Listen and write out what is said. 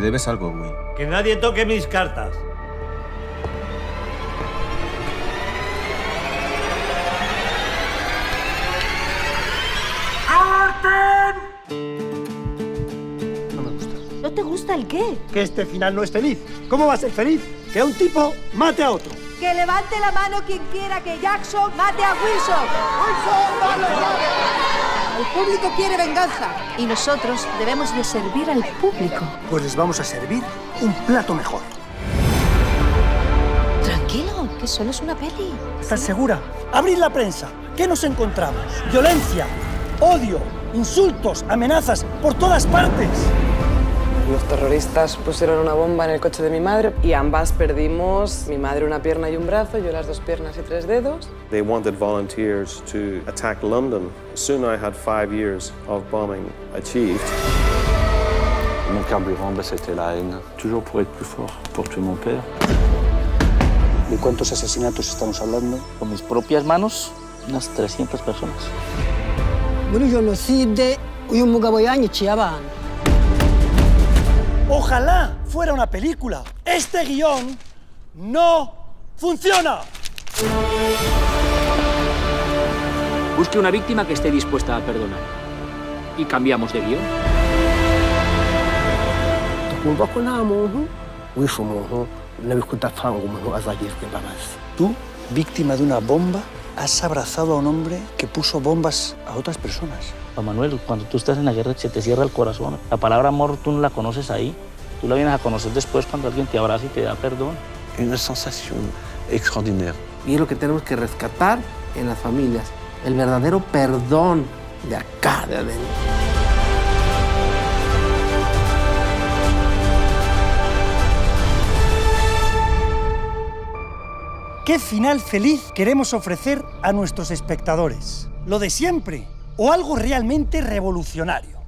Me debes algo, Will. Que nadie toque mis cartas. No me gusta. ¿No te gusta el qué? Que este final no es feliz. ¿Cómo va a ser feliz? Que un tipo mate a otro. Que levante la mano quien quiera que Jackson mate a Wilson. El público quiere venganza y nosotros debemos de servir al público. Pues les vamos a servir un plato mejor. Tranquilo, que solo es una peli. ¿Estás segura? Abrid la prensa. ¿Qué nos encontramos? Violencia, odio, insultos, amenazas por todas partes. Los terroristas pusieron una bomba en el coche de mi madre y ambas perdimos, mi madre una pierna y un brazo, yo las 2 piernas y 3 dedos. They wanted volunteers to attack London. Soon I had 5 years of bombing achieved. Mon carburant, c'était la haine. Toujours pour être plus fort, pour tuer mon père. ¿De cuántos asesinatos estamos hablando? Con mis propias manos, unas 300 personas. Ojalá fuera una película. Este guión no funciona. Busque una víctima que esté dispuesta a perdonar. Y cambiamos de guión. Tú, víctima de una bomba, has abrazado a un hombre que puso bombas a otras personas. Juan Manuel, cuando tú estás en la guerra se te cierra el corazón. La palabra amor tú no la conoces ahí. Tú la vienes a conocer después cuando alguien te abraza y te da perdón. Une sensation extraordinaire. Y es lo que tenemos que rescatar en las familias. El verdadero perdón de acá, de adentro. ¿Qué final feliz queremos ofrecer a nuestros espectadores? ¿Lo de siempre o algo realmente revolucionario?